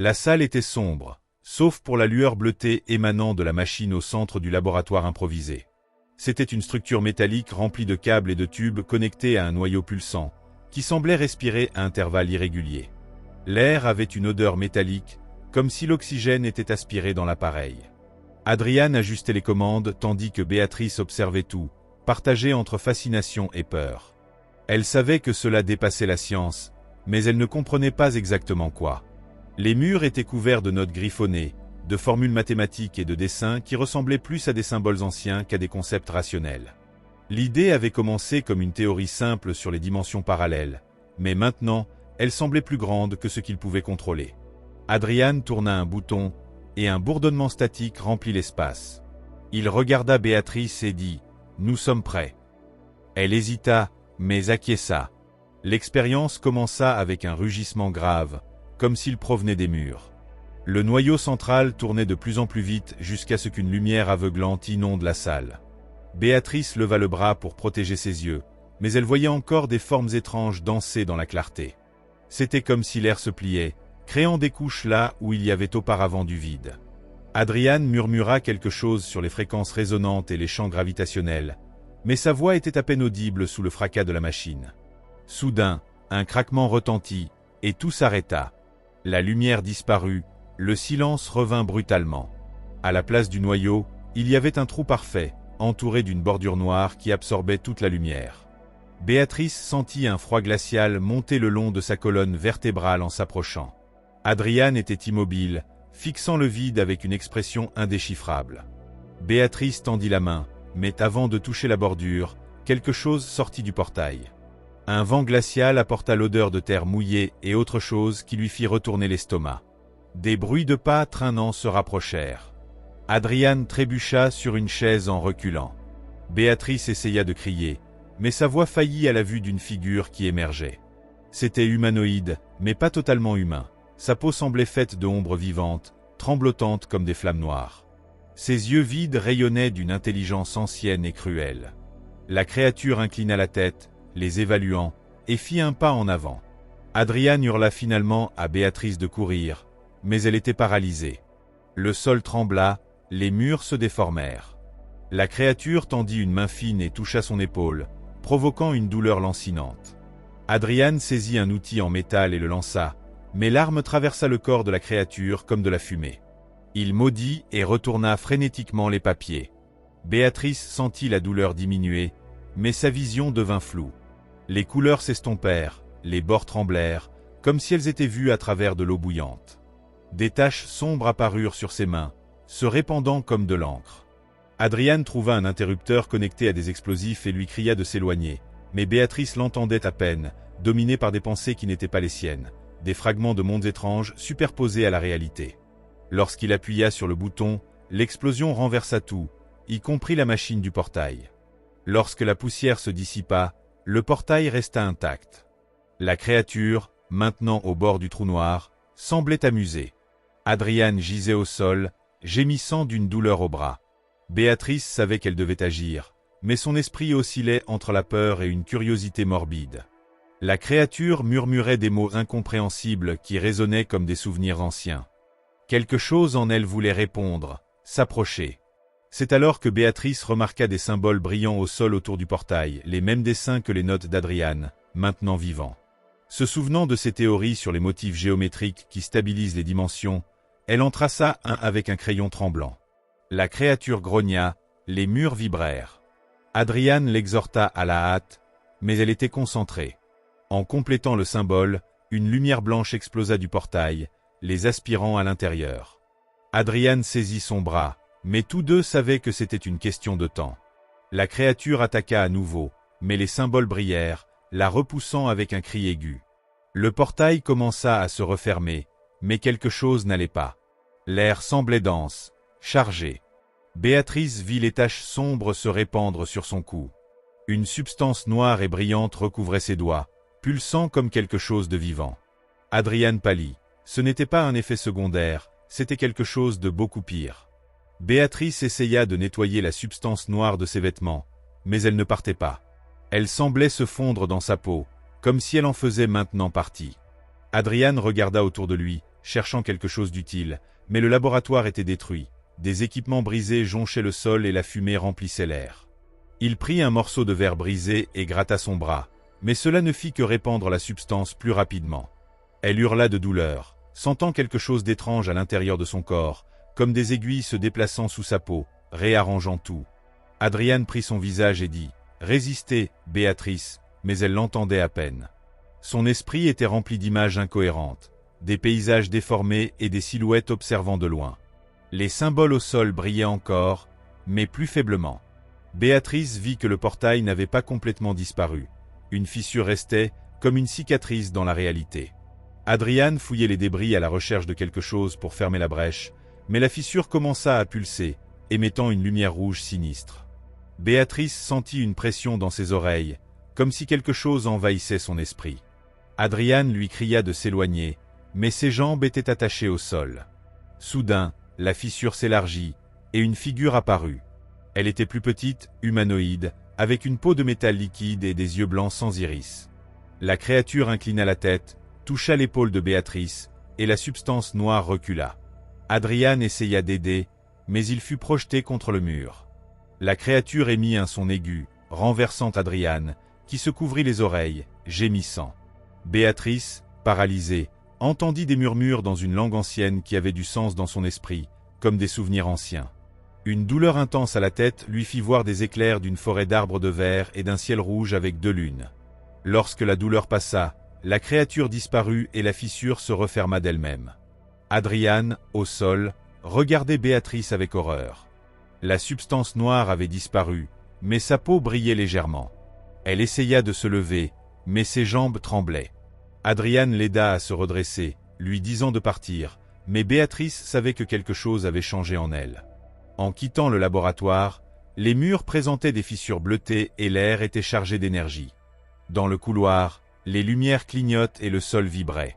La salle était sombre, sauf pour la lueur bleutée émanant de la machine au centre du laboratoire improvisé. C'était une structure métallique remplie de câbles et de tubes connectés à un noyau pulsant, qui semblait respirer à intervalles irréguliers. L'air avait une odeur métallique, comme si l'oxygène était aspiré dans l'appareil. Adrian ajustait les commandes tandis que Béatrice observait tout, partagée entre fascination et peur. Elle savait que cela dépassait la science, mais elle ne comprenait pas exactement quoi. Les murs étaient couverts de notes griffonnées, de formules mathématiques et de dessins qui ressemblaient plus à des symboles anciens qu'à des concepts rationnels. L'idée avait commencé comme une théorie simple sur les dimensions parallèles, mais maintenant, elle semblait plus grande que ce qu'il pouvait contrôler. Adrian tourna un bouton, et un bourdonnement statique remplit l'espace. Il regarda Béatrice et dit « Nous sommes prêts ». Elle hésita, mais acquiesça. L'expérience commença avec un rugissement grave, comme s'il provenait des murs. Le noyau central tournait de plus en plus vite jusqu'à ce qu'une lumière aveuglante inonde la salle. Béatrice leva le bras pour protéger ses yeux, mais elle voyait encore des formes étranges danser dans la clarté. C'était comme si l'air se pliait, créant des couches là où il y avait auparavant du vide. Adrian murmura quelque chose sur les fréquences résonantes et les champs gravitationnels, mais sa voix était à peine audible sous le fracas de la machine. Soudain, un craquement retentit, et tout s'arrêta. La lumière disparut, le silence revint brutalement. À la place du noyau, il y avait un trou parfait, entouré d'une bordure noire qui absorbait toute la lumière. Béatrice sentit un froid glacial monter le long de sa colonne vertébrale en s'approchant. Adrian était immobile, fixant le vide avec une expression indéchiffrable. Béatrice tendit la main, mais avant de toucher la bordure, quelque chose sortit du portail. Un vent glacial apporta l'odeur de terre mouillée et autre chose qui lui fit retourner l'estomac. Des bruits de pas traînants se rapprochèrent. Adrian trébucha sur une chaise en reculant. Béatrice essaya de crier, mais sa voix faillit à la vue d'une figure qui émergeait. C'était humanoïde, mais pas totalement humain. Sa peau semblait faite d'ombres vivantes, tremblotantes comme des flammes noires. Ses yeux vides rayonnaient d'une intelligence ancienne et cruelle. La créature inclina la tête, les évaluant, et fit un pas en avant. Adrian hurla finalement à Béatrice de courir, mais elle était paralysée. Le sol trembla, les murs se déformèrent. La créature tendit une main fine et toucha son épaule, provoquant une douleur lancinante. Adrian saisit un outil en métal et le lança, mais l'arme traversa le corps de la créature comme de la fumée. Il maudit et retourna frénétiquement les papiers. Béatrice sentit la douleur diminuer, mais sa vision devint floue. Les couleurs s'estompèrent, les bords tremblèrent, comme si elles étaient vues à travers de l'eau bouillante. Des taches sombres apparurent sur ses mains, se répandant comme de l'encre. Adrian trouva un interrupteur connecté à des explosifs et lui cria de s'éloigner, mais Béatrice l'entendait à peine, dominée par des pensées qui n'étaient pas les siennes, des fragments de mondes étranges superposés à la réalité. Lorsqu'il appuya sur le bouton, l'explosion renversa tout, y compris la machine du portail. Lorsque la poussière se dissipa, le portail resta intact. La créature, maintenant au bord du trou noir, semblait amusée. Adrian gisait au sol, gémissant d'une douleur au bras. Béatrice savait qu'elle devait agir, mais son esprit oscillait entre la peur et une curiosité morbide. La créature murmurait des mots incompréhensibles qui résonnaient comme des souvenirs anciens. Quelque chose en elle voulait répondre, s'approcher. C'est alors que Béatrice remarqua des symboles brillants au sol autour du portail, les mêmes dessins que les notes d'Adrian, maintenant vivants. Se souvenant de ses théories sur les motifs géométriques qui stabilisent les dimensions, elle en traça un avec un crayon tremblant. La créature grogna, les murs vibrèrent. Adrian l'exhorta à la hâte, mais elle était concentrée. En complétant le symbole, une lumière blanche explosa du portail, les aspirant à l'intérieur. Adrian saisit son bras, mais tous deux savaient que c'était une question de temps. La créature attaqua à nouveau, mais les symboles brillèrent, la repoussant avec un cri aigu. Le portail commença à se refermer, mais quelque chose n'allait pas. L'air semblait dense, chargé. Béatrice vit les taches sombres se répandre sur son cou. Une substance noire et brillante recouvrait ses doigts, pulsant comme quelque chose de vivant. Adrian pâlit. Ce n'était pas un effet secondaire, c'était quelque chose de beaucoup pire. Béatrice essaya de nettoyer la substance noire de ses vêtements, mais elle ne partait pas. Elle semblait se fondre dans sa peau, comme si elle en faisait maintenant partie. Adrian regarda autour de lui, cherchant quelque chose d'utile, mais le laboratoire était détruit. Des équipements brisés jonchaient le sol et la fumée remplissait l'air. Il prit un morceau de verre brisé et gratta son bras, mais cela ne fit que répandre la substance plus rapidement. Elle hurla de douleur, sentant quelque chose d'étrange à l'intérieur de son corps, comme des aiguilles se déplaçant sous sa peau, réarrangeant tout. Adrian prit son visage et dit « Résistez, Béatrice », mais elle l'entendait à peine. Son esprit était rempli d'images incohérentes, des paysages déformés et des silhouettes observant de loin. Les symboles au sol brillaient encore, mais plus faiblement. Béatrice vit que le portail n'avait pas complètement disparu. Une fissure restait, comme une cicatrice dans la réalité. Adrian fouillait les débris à la recherche de quelque chose pour fermer la brèche, mais la fissure commença à pulser, émettant une lumière rouge sinistre. Béatrice sentit une pression dans ses oreilles, comme si quelque chose envahissait son esprit. Adrian lui cria de s'éloigner, mais ses jambes étaient attachées au sol. Soudain, la fissure s'élargit, et une figure apparut. Elle était plus petite, humanoïde, avec une peau de métal liquide et des yeux blancs sans iris. La créature inclina la tête, toucha l'épaule de Béatrice, et la substance noire recula. Adrian essaya d'aider, mais il fut projeté contre le mur. La créature émit un son aigu, renversant Adrian, qui se couvrit les oreilles, gémissant. Béatrice, paralysée, entendit des murmures dans une langue ancienne qui avait du sens dans son esprit, comme des souvenirs anciens. Une douleur intense à la tête lui fit voir des éclairs d'une forêt d'arbres de verre et d'un ciel rouge avec 2 lunes. Lorsque la douleur passa, la créature disparut et la fissure se referma d'elle-même. Adrian, au sol, regardait Béatrice avec horreur. La substance noire avait disparu, mais sa peau brillait légèrement. Elle essaya de se lever, mais ses jambes tremblaient. Adrian l'aida à se redresser, lui disant de partir, mais Béatrice savait que quelque chose avait changé en elle. En quittant le laboratoire, les murs présentaient des fissures bleutées et l'air était chargé d'énergie. Dans le couloir, les lumières clignotent et le sol vibrait.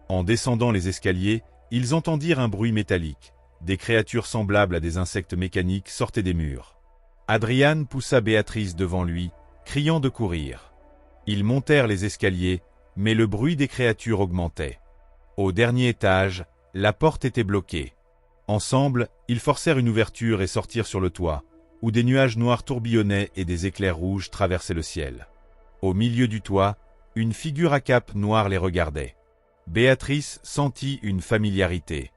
En descendant les escaliers, ils entendirent un bruit métallique. Des créatures semblables à des insectes mécaniques sortaient des murs. Adrian poussa Béatrice devant lui, criant de courir. Ils montèrent les escaliers, mais le bruit des créatures augmentait. Au dernier étage, la porte était bloquée. Ensemble, ils forcèrent une ouverture et sortirent sur le toit, où des nuages noirs tourbillonnaient et des éclairs rouges traversaient le ciel. Au milieu du toit, une figure à cape noire les regardait. Béatrice sentit une familiarité.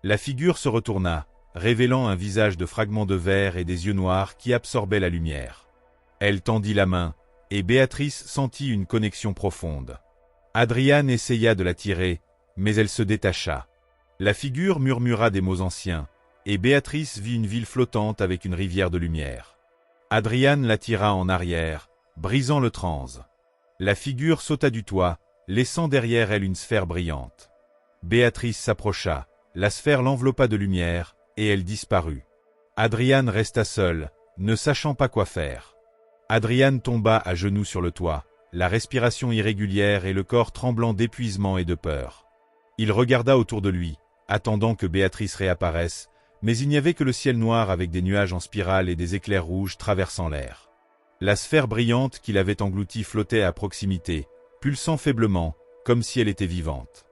La figure se retourna, révélant un visage de fragments de verre et des yeux noirs qui absorbaient la lumière. Elle tendit la main, et Béatrice sentit une connexion profonde. Adrian essaya de la tirer, mais elle se détacha. La figure murmura des mots anciens, et Béatrice vit une ville flottante avec une rivière de lumière. Adrian la tira en arrière, brisant le transe. La figure sauta du toit, laissant derrière elle une sphère brillante. Béatrice s'approcha, la sphère l'enveloppa de lumière, et elle disparut. Adrian resta seul, ne sachant pas quoi faire. Adrian tomba à genoux sur le toit, la respiration irrégulière et le corps tremblant d'épuisement et de peur. Il regarda autour de lui, attendant que Béatrice réapparaisse, mais il n'y avait que le ciel noir avec des nuages en spirale et des éclairs rouges traversant l'air. La sphère brillante qu'il avait engloutie flottait à proximité, pulsant faiblement, comme si elle était vivante.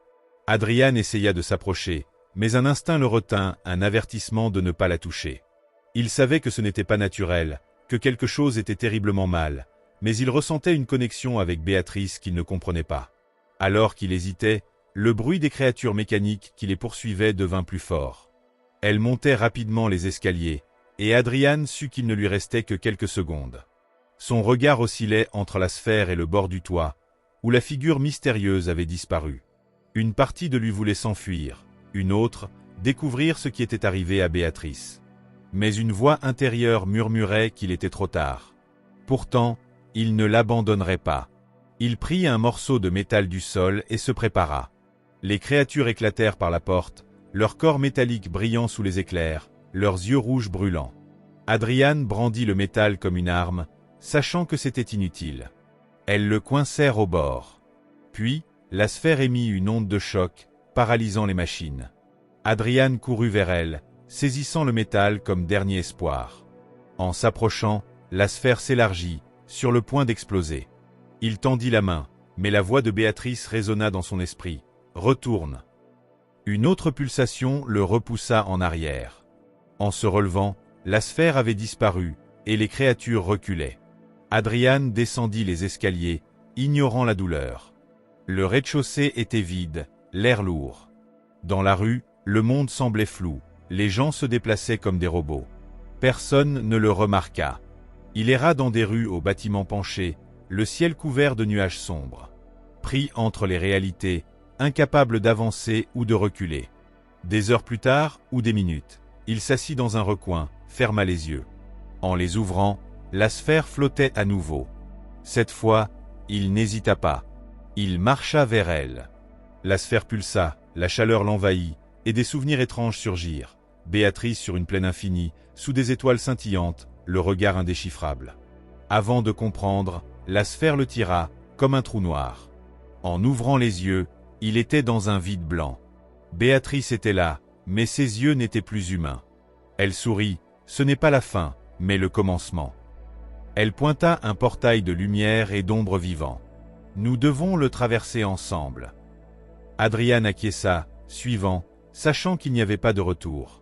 Adrian essaya de s'approcher, mais un instinct le retint, un avertissement de ne pas la toucher. Il savait que ce n'était pas naturel, que quelque chose était terriblement mal, mais il ressentait une connexion avec Béatrice qu'il ne comprenait pas. Alors qu'il hésitait, le bruit des créatures mécaniques qui les poursuivaient devint plus fort. Elles montaient rapidement les escaliers, et Adrian sut qu'il ne lui restait que quelques secondes. Son regard oscillait entre la sphère et le bord du toit, où la figure mystérieuse avait disparu. Une partie de lui voulait s'enfuir, une autre, découvrir ce qui était arrivé à Béatrice. Mais une voix intérieure murmurait qu'il était trop tard. Pourtant, il ne l'abandonnerait pas. Il prit un morceau de métal du sol et se prépara. Les créatures éclatèrent par la porte, leur corps métallique brillant sous les éclairs, leurs yeux rouges brûlants. Adrian brandit le métal comme une arme, sachant que c'était inutile. Elles le coincèrent au bord. Puis, la sphère émit une onde de choc, paralysant les machines. Adrian courut vers elle, saisissant le métal comme dernier espoir. En s'approchant, la sphère s'élargit, sur le point d'exploser. Il tendit la main, mais la voix de Béatrice résonna dans son esprit. « Retourne !» Une autre pulsation le repoussa en arrière. En se relevant, la sphère avait disparu, et les créatures reculaient. Adrian descendit les escaliers, ignorant la douleur. Le rez-de-chaussée était vide, l'air lourd. Dans la rue, le monde semblait flou, les gens se déplaçaient comme des robots. Personne ne le remarqua. Il erra dans des rues aux bâtiments penchés, le ciel couvert de nuages sombres. Pris entre les réalités, incapable d'avancer ou de reculer. Des heures plus tard, ou des minutes, il s'assit dans un recoin, ferma les yeux. En les ouvrant, la sphère flottait à nouveau. Cette fois, il n'hésita pas. Il marcha vers elle. La sphère pulsa, la chaleur l'envahit, et des souvenirs étranges surgirent. Béatrice sur une plaine infinie, sous des étoiles scintillantes, le regard indéchiffrable. Avant de comprendre, la sphère le tira, comme un trou noir. En ouvrant les yeux, il était dans un vide blanc. Béatrice était là, mais ses yeux n'étaient plus humains. Elle sourit, ce n'est pas la fin, mais le commencement. Elle pointa un portail de lumière et d'ombre vivant. Nous devons le traverser ensemble. Adrian acquiesça, suivant, sachant qu'il n'y avait pas de retour.